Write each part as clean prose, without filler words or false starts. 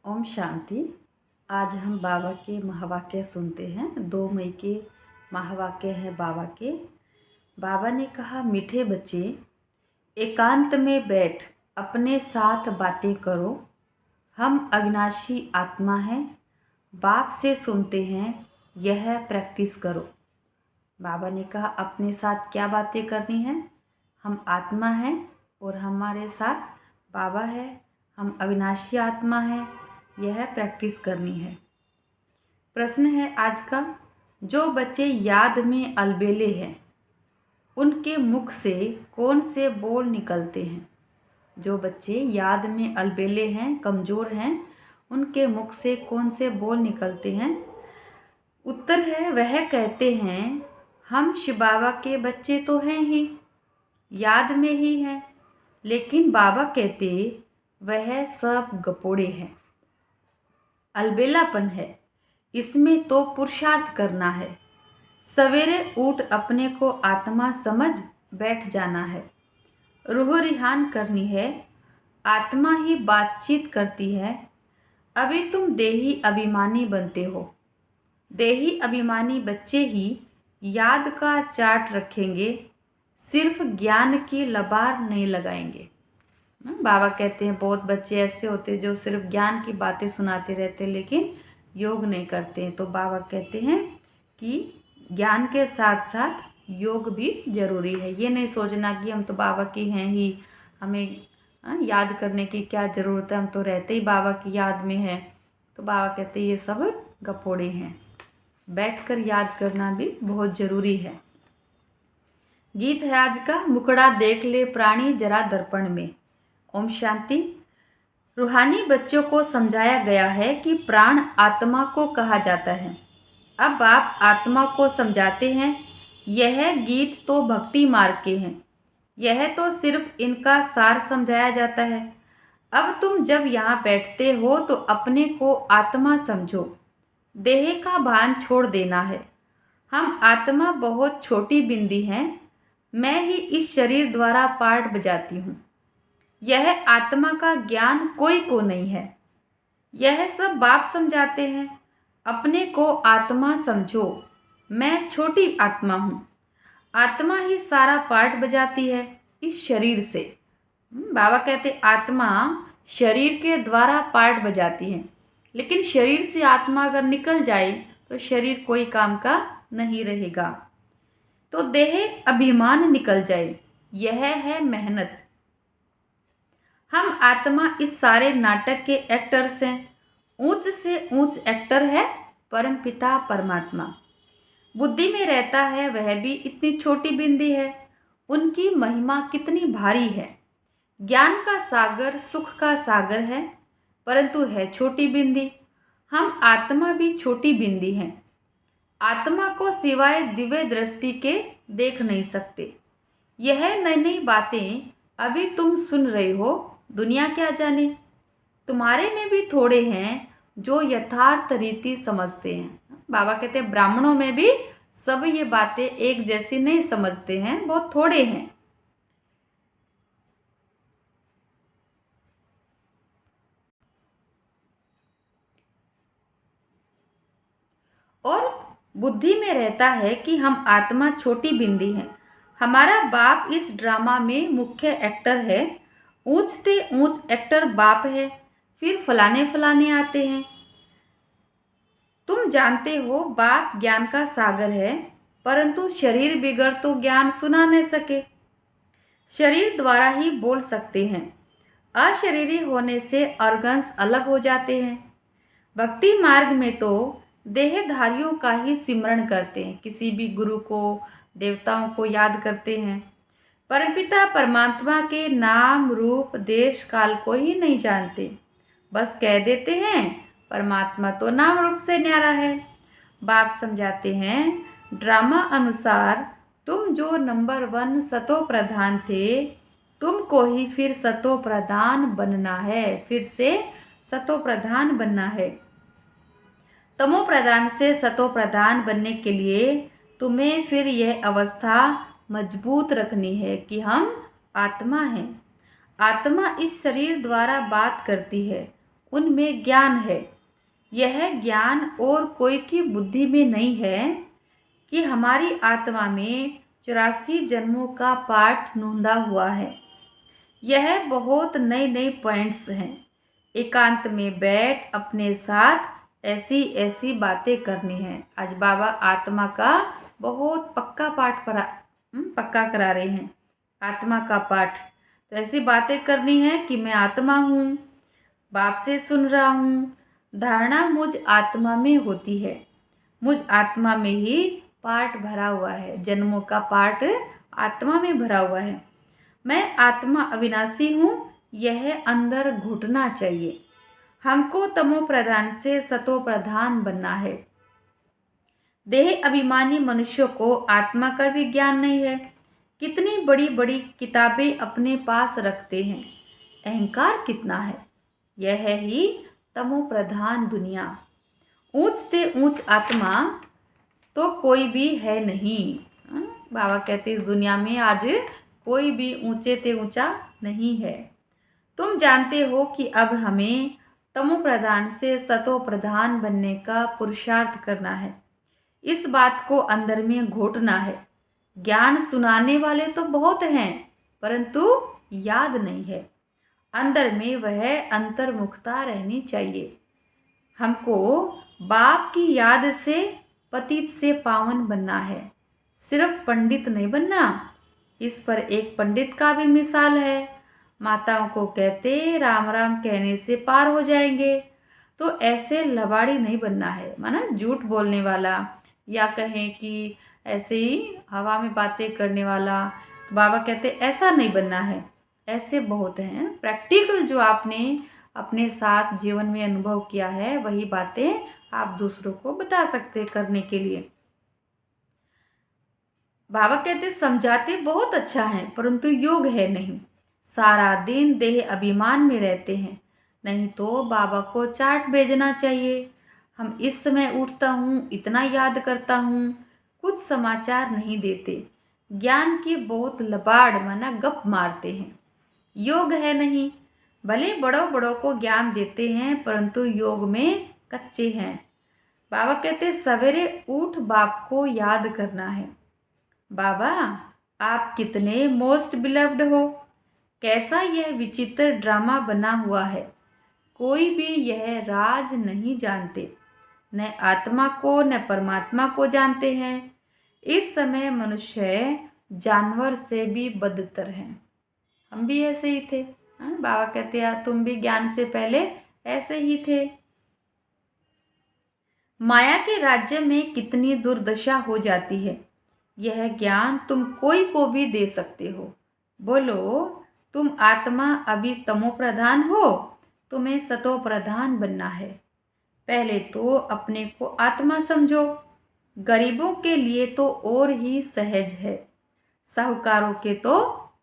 ओम शांति। आज हम बाबा के महावाक्य सुनते हैं। 2 मई के महावाक्य हैं बाबा के। बाबा ने कहा, मीठे बच्चे, एकांत में बैठ अपने साथ बातें करो। हम अविनाशी आत्मा हैं, बाप से सुनते हैं, यह प्रैक्टिस करो। बाबा ने कहा अपने साथ क्या बातें करनी है। हम आत्मा हैं और हमारे साथ बाबा है। हम अविनाशी आत्मा हैं, यह प्रैक्टिस करनी है। प्रश्न है आज का, जो बच्चे याद में अलबेले हैं उनके मुख से कौन से बोल निकलते हैं। जो बच्चे याद में अलबेले हैं, कमज़ोर हैं, उनके मुख से कौन से बोल निकलते हैं। उत्तर है, वह कहते हैं हम शिव बाबा के बच्चे तो हैं ही, याद में ही हैं, लेकिन बाबा कहते वह सब गपोड़े हैं, अलबेलापन है, इसमें तो पुरुषार्थ करना है। सवेरे उठ अपने को आत्मा समझ बैठ जाना है, रूह रिहान करनी है। आत्मा ही बातचीत करती है। अभी तुम देही अभिमानी बनते हो। देही अभिमानी बच्चे ही याद का चार्ट रखेंगे, सिर्फ ज्ञान की लबार नहीं लगाएंगे। बाबा कहते हैं बहुत बच्चे ऐसे होते हैं जो सिर्फ ज्ञान की बातें सुनाते रहते हैं लेकिन योग नहीं करते हैं। तो बाबा कहते हैं कि ज्ञान के साथ साथ योग भी ज़रूरी है। ये नहीं सोचना कि हम तो बाबा की हैं ही, हमें याद करने की क्या ज़रूरत है, हम तो रहते ही बाबा की याद में है। तो बाबा कहते हैं ये सब गपोड़े हैं, बैठकर याद करना भी बहुत ज़रूरी है। गीत है आज का, मुकड़ा देख ले प्राणी जरा दर्पण में। ओम शांति। रूहानी बच्चों को समझाया गया है कि प्राण आत्मा को कहा जाता है। अब आप आत्मा को समझाते हैं। यह गीत तो भक्ति मार्ग के हैं, यह तो सिर्फ इनका सार समझाया जाता है। अब तुम जब यहाँ बैठते हो तो अपने को आत्मा समझो, देह का भान छोड़ देना है। हम आत्मा बहुत छोटी बिंदी हैं, मैं ही इस शरीर द्वारा पार्ट बजाती हूँ। यह आत्मा का ज्ञान कोई को नहीं है, यह सब बाप समझाते हैं। अपने को आत्मा समझो, मैं छोटी आत्मा हूँ। आत्मा ही सारा पार्ट बजाती है इस शरीर से। बाबा कहते आत्मा शरीर के द्वारा पार्ट बजाती है, लेकिन शरीर से आत्मा अगर निकल जाए तो शरीर कोई काम का नहीं रहेगा। तो देह अभिमान निकल जाए, यह है मेहनत। हम आत्मा इस सारे नाटक के एक्टर्स हैं। ऊंच से ऊंच एक्टर है परमपिता परमात्मा। बुद्धि में रहता है वह भी इतनी छोटी बिंदी है, उनकी महिमा कितनी भारी है। ज्ञान का सागर सुख का सागर है, परंतु है छोटी बिंदी। हम आत्मा भी छोटी बिंदी हैं। आत्मा को सिवाय दिव्य दृष्टि के देख नहीं सकते। यह नई नई बातें अभी तुम सुन रहे हो, दुनिया क्या जाने। तुम्हारे में भी थोड़े हैं जो यथार्थ रीति समझते हैं। बाबा कहते हैं ब्राह्मणों में भी सब ये बातें एक जैसी नहीं समझते हैं, बहुत थोड़े हैं। और बुद्धि में रहता है कि हम आत्मा छोटी बिंदी हैं। हमारा बाप इस ड्रामा में मुख्य एक्टर है। ऊंच से ऊंच एक्टर बाप है, फिर फलाने फलाने आते हैं। तुम जानते हो बाप ज्ञान का सागर है, परंतु शरीर बिगड़ तो ज्ञान सुना नहीं सके। शरीर द्वारा ही बोल सकते हैं, अशरीरी होने से ऑर्गन्स अलग हो जाते हैं। भक्ति मार्ग में तो देहधारियों का ही सिमरण करते हैं, किसी भी गुरु को देवताओं को याद करते हैं। परमपिता परमात्मा के नाम रूप देश काल को ही नहीं जानते, बस कह देते हैं परमात्मा तो नाम रूप से न्यारा है। बाप समझाते हैं ड्रामा अनुसार तुम जो नंबर 1 सतो प्रधान थे, तुमको ही फिर सतो प्रधान बनना है, फिर से सतो प्रधान बनना है। तमो प्रधान से सतो प्रधान बनने के लिए तुम्हें फिर यह अवस्था मजबूत रखनी है कि हम आत्मा हैं। आत्मा इस शरीर द्वारा बात करती है उनमें ज्ञान है। यह ज्ञान और कोई की बुद्धि में नहीं है कि हमारी आत्मा में 84 जन्मों का पाठ नूंदा हुआ है। यह बहुत नए नए पॉइंट्स हैं। एकांत में बैठ अपने साथ ऐसी ऐसी बातें करनी है। आज बाबा आत्मा का बहुत पक्का करा रहे हैं। आत्मा का पाठ तो ऐसी बातें करनी है कि मैं आत्मा हूँ, बाप से सुन रहा हूँ। धारणा मुझ आत्मा में होती है। मुझ आत्मा में ही पाठ भरा हुआ है। जन्मों का पाठ आत्मा में भरा हुआ है। मैं आत्मा अविनाशी हूँ, यह अंदर घुटना चाहिए। हमको तमो प्रधान से सतो प्रधान बनना है। देह अभिमानी मनुष्यों को आत्मा का भी ज्ञान नहीं है। कितनी बड़ी बड़ी किताबें अपने पास रखते हैं। अहंकार कितना है। यह है ही तमो प्रधान दुनिया। ऊंच से ऊंच आत्मा तो कोई भी है नहीं। बाबा कहते इस दुनिया में आज कोई भी ऊंचे से ऊंचा नहीं है। तुम जानते हो कि अब हमें तमो प्रधान से सतो प्रधान बनने का पुरुषार्थ करना है। इस बात को अंदर में घोटना है। ज्ञान सुनाने वाले तो बहुत हैं, परंतु याद नहीं है। अंदर में वह अंतर्मुखता रहनी चाहिए। हमको बाप की याद से पतित से पावन बनना है। सिर्फ पंडित नहीं बनना। इस पर एक पंडित का भी मिसाल है। माताओं को कहते राम राम कहने से पार हो जाएंगे। तो ऐसे लबाड़ी नहीं बनना है, माना झूठ बोलने वाला, या कहें कि ऐसे ही हवा में बातें करने वाला। तो बाबा कहते ऐसा नहीं बनना है। ऐसे बहुत हैं। प्रैक्टिकल जो आपने अपने साथ जीवन में अनुभव किया है वही बातें आप दूसरों को बता सकते करने के लिए। बाबा कहते समझाते बहुत अच्छा है, परंतु योग है नहीं। सारा दिन देह अभिमान में रहते हैं। नहीं तो बाबा को चार्ट भेजना चाहिए। हम इस समय उठता हूँ, इतना याद करता हूँ, कुछ समाचार नहीं देते। ज्ञान की बहुत लबाड़ माना गप मारते हैं। योग है नहीं। भले बड़ों बड़ों को ज्ञान देते हैं, परंतु योग में कच्चे हैं। बाबा कहते सवेरे उठ बाप को याद करना है। बाबा आप कितने मोस्ट बिलव्ड हो। कैसा यह विचित्र ड्रामा बना हुआ है। कोई भी यह राज नहीं जानते। न आत्मा को न परमात्मा को जानते हैं। इस समय मनुष्य जानवर से भी बदतर हैं। हम भी ऐसे ही थे। बाबा कहते हैं तुम भी ज्ञान से पहले ऐसे ही थे। माया के राज्य में कितनी दुर्दशा हो जाती है। यह ज्ञान तुम कोई को भी दे सकते हो। बोलो तुम आत्मा अभी तमो प्रधान हो, तुम्हें सतो प्रधान बनना है। पहले तो अपने को आत्मा समझो। गरीबों के लिए तो और ही सहज है। साहूकारों के तो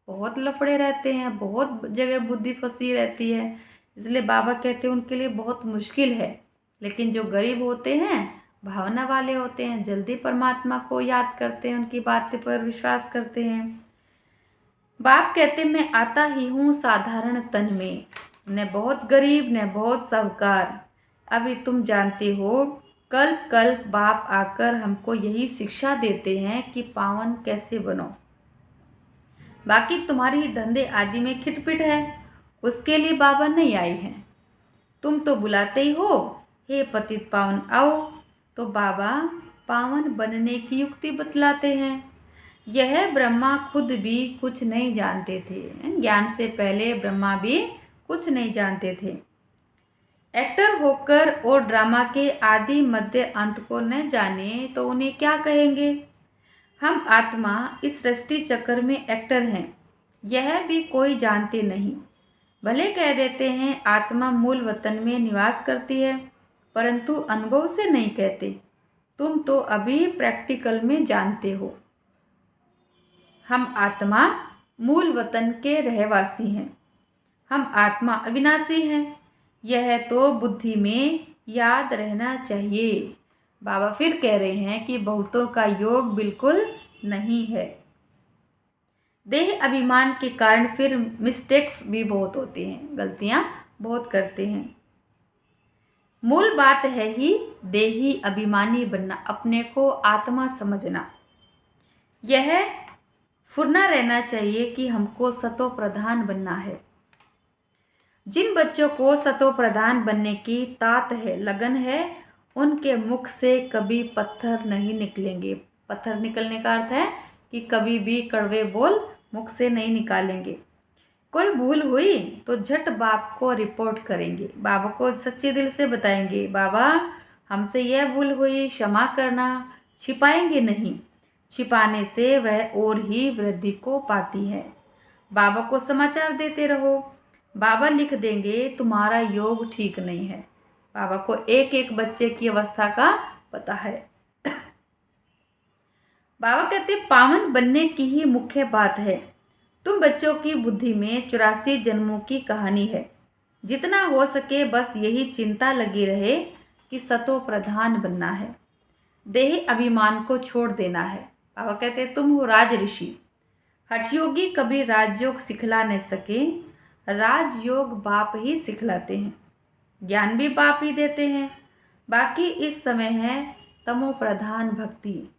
बहुत लफड़े रहते हैं, बहुत जगह बुद्धि फंसी रहती है। इसलिए बाबा कहते हैं उनके लिए बहुत मुश्किल है। लेकिन जो गरीब होते हैं, भावना वाले होते हैं, जल्दी परमात्मा को याद करते हैं, उनकी बातें पर विश्वास करते हैं। बाप कहते मैं आता ही हूँ साधारण तन में, न बहुत गरीब न बहुत साहूकार। अभी तुम जानते हो कल्प कल्प बाप आकर हमको यही शिक्षा देते हैं कि पावन कैसे बनो। बाकी तुम्हारी धंधे आदि में खिटपिट है, उसके लिए बाबा नहीं आए हैं। तुम तो बुलाते ही हो हे पतित पावन आओ। तो बाबा पावन बनने की युक्ति बतलाते हैं। यह ब्रह्मा खुद भी कुछ नहीं जानते थे। ज्ञान से पहले ब्रह्मा भी कुछ नहीं जानते थे। एक्टर होकर और ड्रामा के आदि मध्य अंत को न जाने तो उन्हें क्या कहेंगे। हम आत्मा इस सृष्टि चक्र में एक्टर हैं, यह भी कोई जानते नहीं। भले कह देते हैं आत्मा मूल वतन में निवास करती है, परंतु अनुभव से नहीं कहते। तुम तो अभी प्रैक्टिकल में जानते हो। हम आत्मा मूल वतन के रहवासी हैं। हम आत्मा अविनाशी हैं। यह तो बुद्धि में याद रहना चाहिए। बाबा फिर कह रहे हैं कि बहुतों का योग बिल्कुल नहीं है। देह अभिमान के कारण फिर मिस्टेक्स भी बहुत होती हैं, गलतियां बहुत करते हैं। मूल बात है ही देही अभिमानी बनना, अपने को आत्मा समझना। यह फुरना रहना चाहिए कि हमको सतो प्रधान बनना है। जिन बच्चों को सतो प्रधान बनने की तात है, लगन है, उनके मुख से कभी पत्थर नहीं निकलेंगे। पत्थर निकलने का अर्थ है कि कभी भी कड़वे बोल मुख से नहीं निकालेंगे। कोई भूल हुई तो झट बाप को रिपोर्ट करेंगे, बाबा को सच्चे दिल से बताएंगे, बाबा हमसे यह भूल हुई, क्षमा करना। छिपाएंगे नहीं, छिपाने से वह और ही वृद्धि को पाती है। बाबा को समाचार देते रहो, बाबा लिख देंगे तुम्हारा योग ठीक नहीं है। बाबा को एक एक बच्चे की अवस्था का पता है। बाबा कहते पावन बनने की ही मुख्य बात है। तुम बच्चों की बुद्धि में 84 जन्मों की कहानी है। जितना हो सके बस यही चिंता लगी रहे कि सतो प्रधान बनना है, देह अभिमान को छोड़ देना है। बाबा कहते तुम हो राज ऋषि। हठयोगी कभी राजयोग सिखला नहीं सके, राजयोग बाप ही सिखलाते हैं, ज्ञान भी बाप ही देते हैं। बाकी इस समय है तमो प्रधान भक्ति।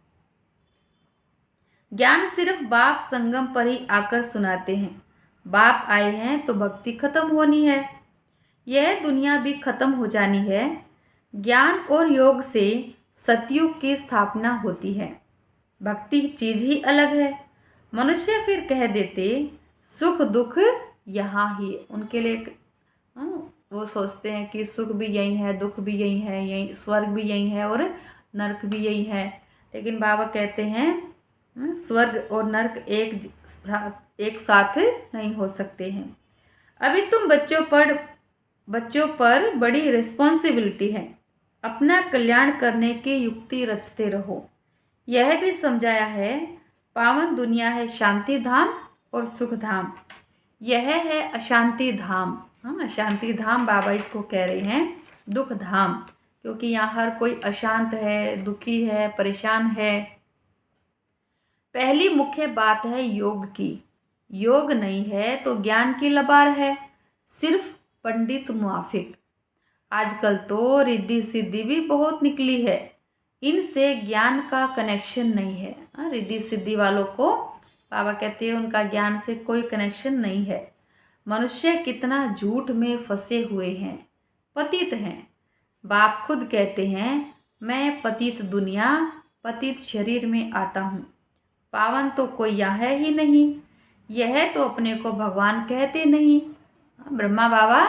ज्ञान सिर्फ बाप संगम पर ही आकर सुनाते हैं। बाप आए हैं तो भक्ति खत्म होनी है, यह दुनिया भी खत्म हो जानी है। ज्ञान और योग से सतयुग की स्थापना होती है। भक्ति चीज ही अलग है। मनुष्य फिर कह देते सुख दुख यहाँ ही, उनके लिए वो सोचते हैं कि सुख भी यही है, दुख भी यही है, यही स्वर्ग भी यही है और नरक भी यही है। लेकिन बाबा कहते हैं स्वर्ग और नरक एक साथ नहीं हो सकते हैं। अभी तुम बच्चों पर बड़ी रिस्पॉन्सिबिलिटी है। अपना कल्याण करने की युक्ति रचते रहो। यह भी समझाया है पावन दुनिया है शांति धाम और सुख धाम, यह है अशांति धाम। हाँ, अशांति धाम बाबा इसको कह रहे हैं दुख धाम, क्योंकि यहाँ हर कोई अशांत है, दुखी है, परेशान है। पहली मुख्य बात है योग की। योग नहीं है तो ज्ञान की लबार है, सिर्फ पंडित मुआफिक। आजकल तो रिद्धि सिद्धि भी बहुत निकली है, इनसे ज्ञान का कनेक्शन नहीं है। रिद्धि सिद्धि वालों को बाबा कहते हैं उनका ज्ञान से कोई कनेक्शन नहीं है। मनुष्य कितना झूठ में फंसे हुए हैं, पतित हैं। बाप खुद कहते हैं मैं पतित दुनिया पतित शरीर में आता हूँ। पावन तो कोई यहाँ है ही नहीं, यह तो अपने को भगवान कहते नहीं। ब्रह्मा बाबा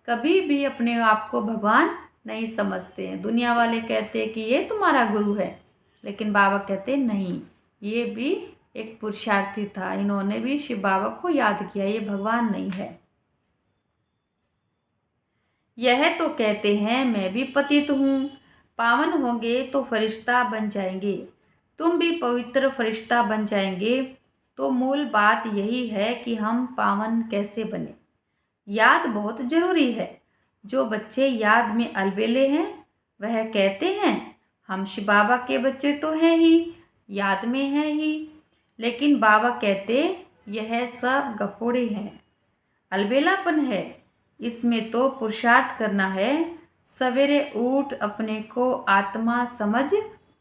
कभी भी अपने आप को भगवान नहीं समझते हैं। दुनिया वाले कहते हैं कि ये तुम्हारा गुरु है, लेकिन बाबा कहते नहीं, ये भी एक पुरुषार्थी था, इन्होंने भी शिव बाबा को याद किया, ये भगवान नहीं है। यह तो कहते हैं मैं भी पतित हूँ, पावन होंगे तो फरिश्ता बन जाएंगे, तुम भी पवित्र फरिश्ता बन जाएंगे। तो मूल बात यही है कि हम पावन कैसे बने। याद बहुत जरूरी है। जो बच्चे याद में अलबेले हैं वह कहते हैं हम शिव बाबा के बच्चे तो हैं ही, याद में हैं ही। लेकिन बाबा कहते यह सब गपोड़े हैं, अलबेलापन है, इसमें तो पुरुषार्थ करना है। सवेरे उठ अपने को आत्मा समझ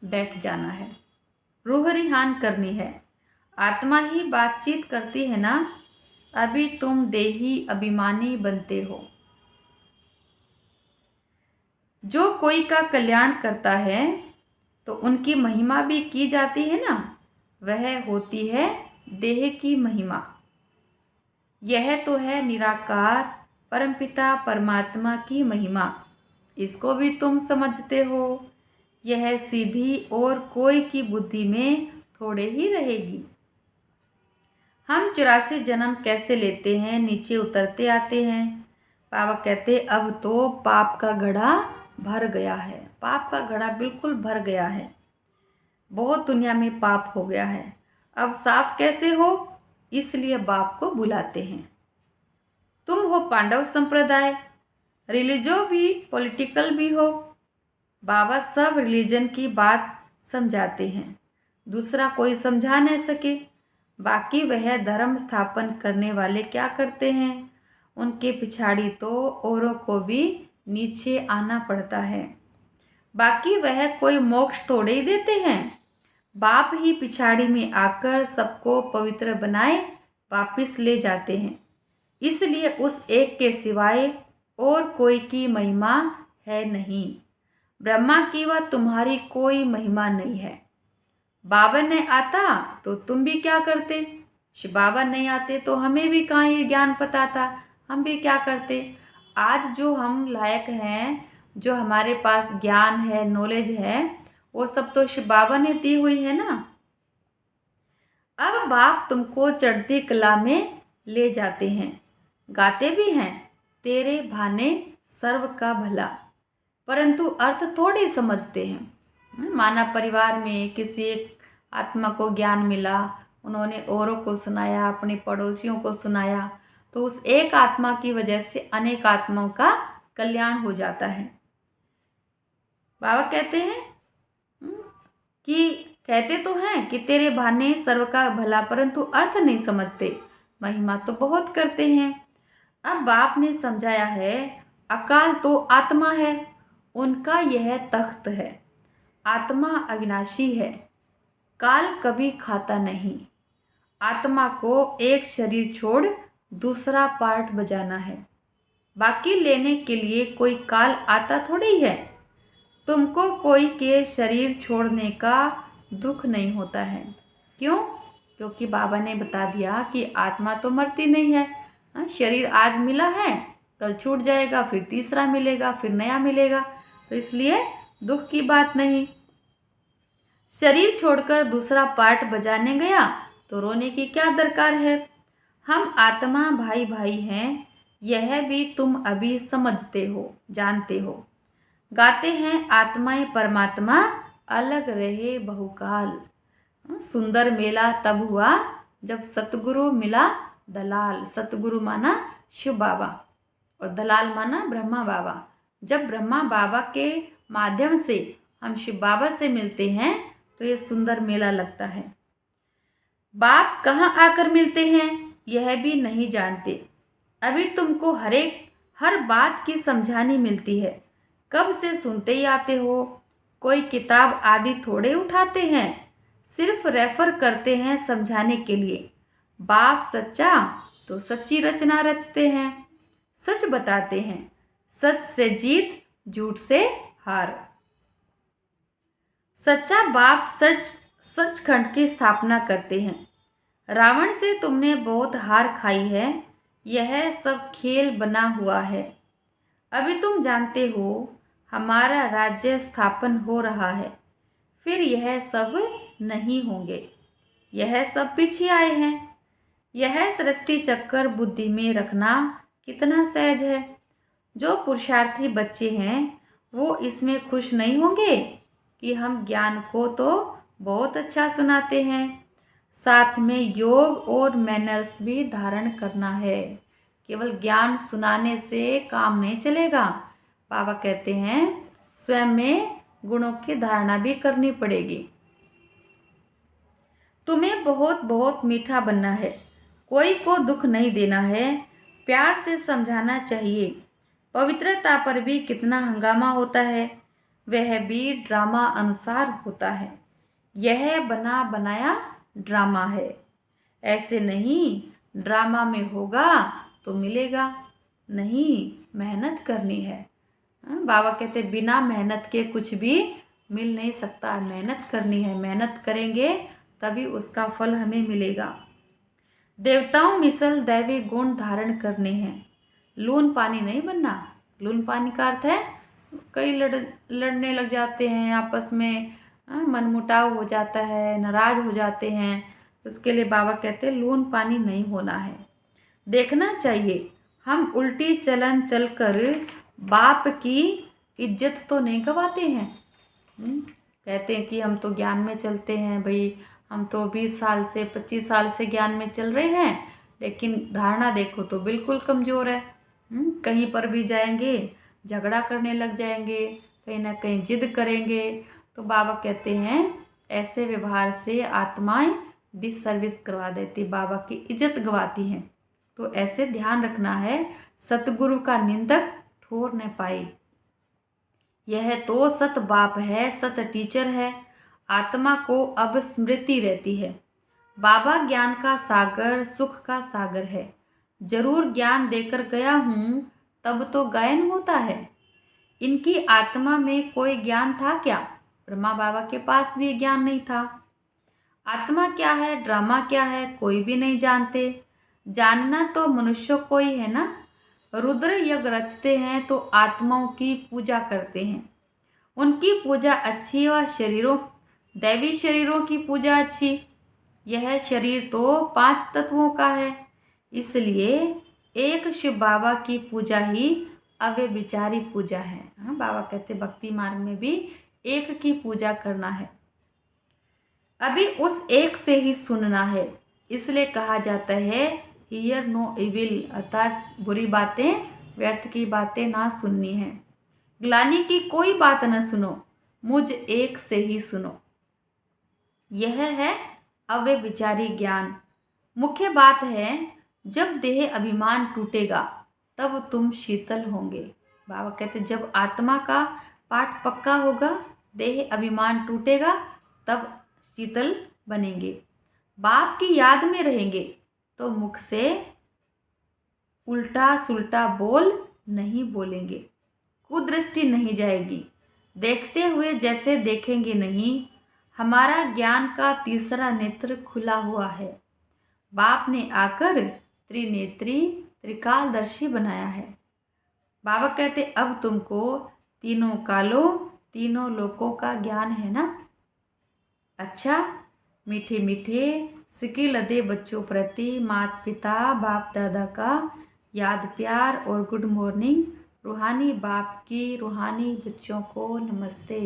बैठ जाना है, रूह रिहान करनी है। आत्मा ही बातचीत करती है ना। अभी तुम देही अभिमानी बनते हो। जो कोई का कल्याण करता है तो उनकी महिमा भी की जाती है ना, वह होती है देह की महिमा। यह तो है निराकार परमपिता परमात्मा की महिमा, इसको भी तुम समझते हो। यह सीढ़ी और कोई की बुद्धि में थोड़े ही रहेगी। हम 84 जन्म कैसे लेते हैं, नीचे उतरते आते हैं। बाबा कहते अब तो पाप का घड़ा भर गया है, पाप का घड़ा बिल्कुल भर गया है, बहुत दुनिया में पाप हो गया है। अब साफ कैसे हो, इसलिए बाप को बुलाते हैं। तुम हो पांडव संप्रदाय, रिलीजो भी पॉलिटिकल भी हो। बाबा सब रिलीजन की बात समझाते हैं, दूसरा कोई समझा नहीं सके। बाकी वह धर्म स्थापन करने वाले क्या करते हैं, उनके पिछाड़ी तो औरों को भी नीचे आना पड़ता है। बाकी वह कोई मोक्ष थोड़े ही देते हैं। बाप ही पिछाड़ी में आकर सबको पवित्र बनाए वापिस ले जाते हैं। इसलिए उस एक के सिवाय और कोई की महिमा है नहीं। ब्रह्मा की व तुम्हारी कोई महिमा नहीं है। बाबा ने आता तो तुम भी क्या करते? शिव बाबा नहीं आते तो हमें भी कहाँ ये ज्ञान पता था, हम भी क्या करते? आज जो हम लायक हैं, जो हमारे पास ज्ञान है, नॉलेज है, वो सब तो शिव बाबा ने दी हुई है ना। अब बाप तुमको चढ़ती कला में ले जाते हैं, गाते भी हैं तेरे भाने सर्व का भला, परंतु अर्थ थोड़ी समझते हैं। मानव परिवार में किसी एक आत्मा को ज्ञान मिला, उन्होंने औरों को सुनाया, अपने पड़ोसियों को सुनाया, तो उस एक आत्मा की वजह से अनेक आत्माओं का कल्याण हो जाता है। बाबा कहते हैं कि कहते तो हैं कि तेरे भाने सर्व का भला, परंतु अर्थ नहीं समझते, महिमा तो बहुत करते हैं। अब बाप ने समझाया है, अकाल तो आत्मा है, उनका यह तख्त है। आत्मा अविनाशी है, काल कभी खाता नहीं। आत्मा को एक शरीर छोड़ दूसरा पार्ट बजाना है, बाकी लेने के लिए कोई काल आता थोड़ी है। तुमको कोई के शरीर छोड़ने का दुख नहीं होता है। क्यों? क्योंकि बाबा ने बता दिया कि आत्मा तो मरती नहीं है। शरीर आज मिला है, कल छूट जाएगा, फिर तीसरा मिलेगा, फिर नया मिलेगा, तो इसलिए दुख की बात नहीं। शरीर छोड़कर दूसरा पार्ट बजाने गया तो रोने की क्या दरकार है। हम आत्मा भाई भाई हैं, यह भी तुम अभी समझते हो, जानते हो। गाते हैं आत्माएं परमात्मा अलग रहे बहुकाल। सुंदर मेला तब हुआ जब सतगुरु मिला दलाल। सतगुरु माना शिव बाबा और दलाल माना ब्रह्मा बाबा। जब ब्रह्मा बाबा के माध्यम से हम शिव बाबा से मिलते हैं तो ये सुंदर मेला लगता है। बाप कहाँ आकर मिलते हैं यह भी नहीं जानते। अभी तुमको हर बात की समझानी मिलती है। कब से सुनते ही आते हो, कोई किताब आदि थोड़े उठाते हैं, सिर्फ रेफर करते हैं समझाने के लिए। बाप सच्चा तो सच्ची रचना रचते हैं, सच बताते हैं, सच से जीत, झूठ से हार। सच्चा बाप सचखंड की स्थापना करते हैं। रावण से तुमने बहुत हार खाई है, यह सब खेल बना हुआ है। अभी तुम जानते हो हमारा राज्य स्थापन हो रहा है, फिर यह सब नहीं होंगे। यह सब पीछे आए हैं। यह सृष्टि चक्कर बुद्धि में रखना कितना सहज है। जो पुरुषार्थी बच्चे हैं वो इसमें खुश नहीं होंगे कि हम ज्ञान को तो बहुत अच्छा सुनाते हैं, साथ में योग और मैनर्स भी धारण करना है। केवल ज्ञान सुनाने से काम नहीं चलेगा। बाबा कहते हैं स्वयं में गुणों की धारणा भी करनी पड़ेगी। तुम्हें बहुत बहुत मीठा बनना है, कोई को दुख नहीं देना है, प्यार से समझाना चाहिए। पवित्रता पर भी कितना हंगामा होता है, वह भी ड्रामा अनुसार होता है। यह बना बनाया ड्रामा है, ऐसे नहीं। ड्रामा में होगा तो मिलेगा, नहीं मेहनत करनी है। बाबा कहते बिना मेहनत के कुछ भी मिल नहीं सकता। मेहनत करनी है, मेहनत करेंगे तभी उसका फल हमें मिलेगा। देवताओं मिसल दैवी गुण धारण करने हैं, लून पानी नहीं बनना। लून पानी का अर्थ है कई लड़ने लग जाते हैं आपस में, मनमुटाव हो जाता है, नाराज हो जाते हैं। उसके लिए बाबा कहते हैं लून पानी नहीं होना है। देखना चाहिए हम उल्टी चलन चलकर बाप की इज्जत तो नहीं गवाते हैं। कहते हैं कि हम तो ज्ञान में चलते हैं भाई, हम तो 20 साल से 25 साल से ज्ञान में चल रहे हैं, लेकिन धारणा देखो तो बिल्कुल कमज़ोर है। कहीं पर भी जाएंगे झगड़ा करने लग जाएंगे, कहीं ना कहीं जिद करेंगे। तो बाबा कहते हैं ऐसे व्यवहार से आत्माएं डिससर्विस करवा देती, बाबा की इज्जत गवाती हैं। तो ऐसे ध्यान रखना है, सतगुरु का निंदक ठोर न पाए। यह तो सत बाप है, सत टीचर है। आत्मा को अब स्मृति रहती है। बाबा ज्ञान का सागर, सुख का सागर है। जरूर ज्ञान देकर गया हूँ, तब तो गायन होता है। इनकी आत्मा में कोई ज्ञान था क्या? ब्रह्मा बाबा के पास भी ज्ञान नहीं था। आत्मा क्या है, ड्रामा क्या है, कोई भी नहीं जानते। जानना तो मनुष्य को ही है ना। रुद्र यज्ञ रचते हैं तो आत्माओं की पूजा करते हैं। उनकी पूजा अच्छी व शरीरों, दैवी शरीरों की पूजा अच्छी। यह शरीर तो 5 तत्वों का है, इसलिए एक शिव बाबा की पूजा ही अव्यभिचारी पूजा है। हाँ, बाबा कहते भक्ति मार्ग में भी एक की पूजा करना है। अभी उस एक से ही सुनना है, इसलिए कहा जाता है हियर नो इविल, अर्थात बुरी बातें, व्यर्थ की बातें ना सुननी है। ग्लानि की कोई बात न सुनो, मुझ एक से ही सुनो। यह है अव्यभिचारी ज्ञान। मुख्य बात है जब देह अभिमान टूटेगा तब तुम शीतल होंगे। बाबा कहते जब आत्मा का पाठ पक्का होगा, देह अभिमान टूटेगा, तब शीतल बनेंगे। बाप की याद में रहेंगे तो मुख से उल्टा सुल्टा बोल नहीं बोलेंगे। कुदृष्टि नहीं जाएगी, देखते हुए जैसे देखेंगे नहीं। हमारा ज्ञान का तीसरा नेत्र खुला हुआ है। बाप ने आकर त्रिनेत्री त्रिकालदर्शी बनाया है। बाबा कहते अब तुमको तीनों कालों, तीनों लोकों का ज्ञान है ना। अच्छा, मीठे मीठे सिक्के लदे बच्चों प्रति माता पिता बाप दादा का याद प्यार और गुड मॉर्निंग। रूहानी बाप की रूहानी बच्चों को नमस्ते।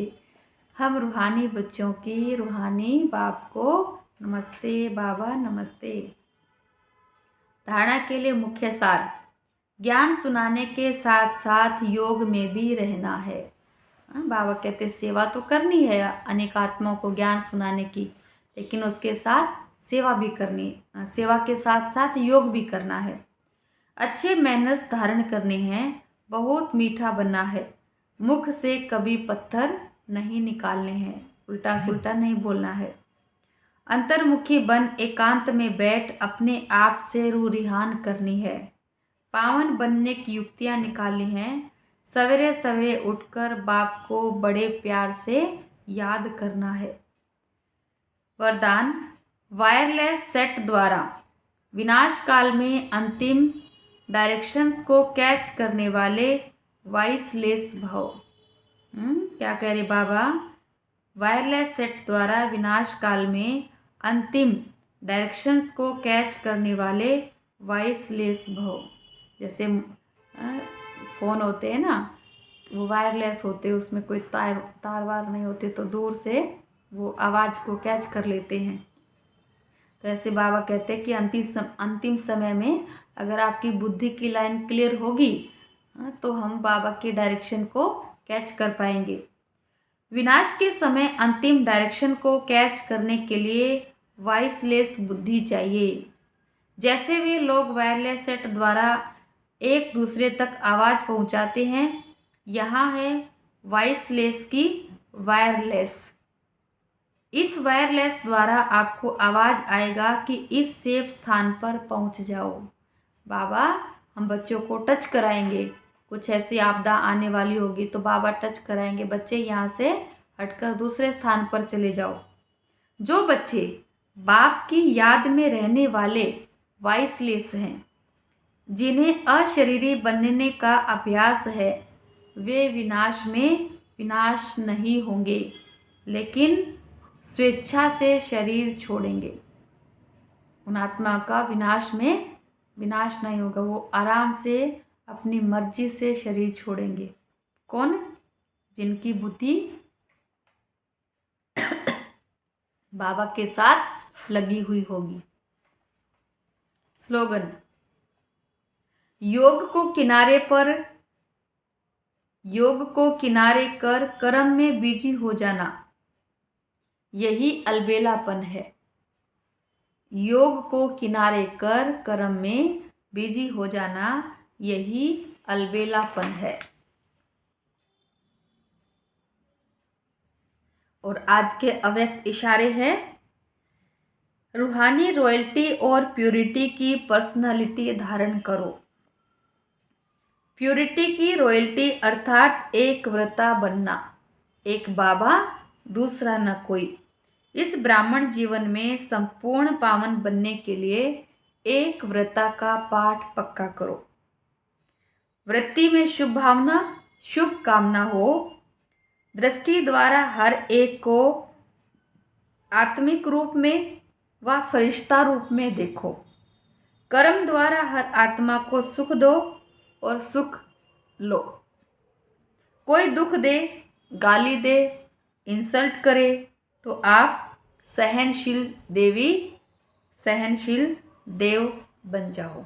हम रूहानी बच्चों की रूहानी बाप को नमस्ते। बाबा नमस्ते। धारणा के लिए मुख्य सार, ज्ञान सुनाने के साथ साथ योग में भी रहना है। बाबा कहते सेवा तो करनी है अनेक आत्माओं को ज्ञान सुनाने की, लेकिन उसके साथ सेवा भी करनी, सेवा के साथ साथ योग भी करना है। अच्छे मैनर्स धारण करने हैं, बहुत मीठा बनना है। मुख से कभी पत्थर नहीं निकालने हैं, उल्टा सुल्टा नहीं बोलना है। अंतर्मुखी बन एकांत में बैठ अपने आप से रूह रिहान करनी है। पावन बनने की युक्तियाँ निकालनी हैं। सवेरे सवेरे उठकर बाप को बड़े प्यार से याद करना है। वरदान, वायरलेस सेट द्वारा विनाश काल में अंतिम डायरेक्शंस को कैच करने वाले वॉइसलेस भव। क्या कह रहे बाबा? वायरलेस सेट द्वारा विनाश काल में अंतिम डायरेक्शंस को कैच करने वाले वॉइसलेस भव। जैसे फ़ोन होते हैं ना, वो वायरलेस होते, उसमें कोई तार वार नहीं होते, तो दूर से वो आवाज़ को कैच कर लेते हैं। तो ऐसे बाबा कहते हैं कि अंतिम समय में अगर आपकी बुद्धि की लाइन क्लियर होगी तो हम बाबा के डायरेक्शन को कैच कर पाएंगे। विनाश के समय अंतिम डायरेक्शन को कैच करने के लिए वॉइसलेस बुद्धि चाहिए। जैसे वे लोग वायरलेस सेट द्वारा एक दूसरे तक आवाज़ पहुंचाते हैं, यहाँ है वॉइसलेस की वायरलेस। इस वायरलेस द्वारा आपको आवाज़ आएगा कि इस सेफ स्थान पर पहुंच जाओ। बाबा हम बच्चों को टच कराएंगे, कुछ ऐसी आपदा आने वाली होगी तो बाबा टच कराएंगे, बच्चे यहाँ से हटकर दूसरे स्थान पर चले जाओ। जो बच्चे बाप की याद में रहने वाले वॉइसलेस हैं, जिन्हें अशरीरी बनने का अभ्यास है, वे विनाश में विनाश नहीं होंगे, लेकिन स्वेच्छा से शरीर छोड़ेंगे। उन आत्मा का विनाश में विनाश नहीं होगा, वो आराम से अपनी मर्जी से शरीर छोड़ेंगे। कौन? जिनकी बुद्धि बाबा के साथ लगी हुई होगी। स्लोगन, योग को किनारे कर कर्म में बिजी हो जाना, यही अलबेलापन है। योग को किनारे कर कर्म में बिजी हो जाना, यही अलबेलापन है। और आज के अव्यक्त इशारे हैं, रूहानी रॉयल्टी और प्यूरिटी की पर्सनालिटी धारण करो। प्यूरिटी की रॉयल्टी अर्थात एक व्रता बनना, एक बाबा दूसरा न कोई। इस ब्राह्मण जीवन में संपूर्ण पावन बनने के लिए एक व्रता का पाठ पक्का करो। वृत्ति में शुभ भावना, शुभ कामना हो। दृष्टि द्वारा हर एक को आत्मिक रूप में व फरिश्ता रूप में देखो। कर्म द्वारा हर आत्मा को सुख दो और सुख लो। कोई दुख दे, गाली दे, इंसल्ट करे तो आप सहनशील देवी, सहनशील देव बन जाओ।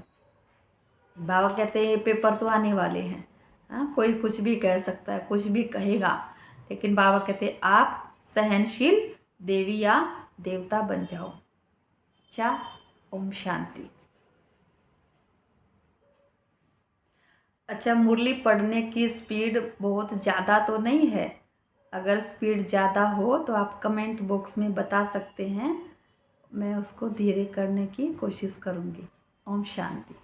बाबा कहते हैं ये पेपर तो आने वाले हैं, हाँ, कोई कुछ भी कह सकता है, कुछ भी कहेगा, लेकिन बाबा कहते हैं आप सहनशील देवी या देवता बन जाओ। अच्छा, ओम शांति। अच्छा, मुरली पढ़ने की स्पीड बहुत ज़्यादा तो नहीं है। अगर स्पीड ज़्यादा हो तो आप कमेंट बॉक्स में बता सकते हैं, मैं उसको धीरे करने की कोशिश करूँगी। ओम शांति।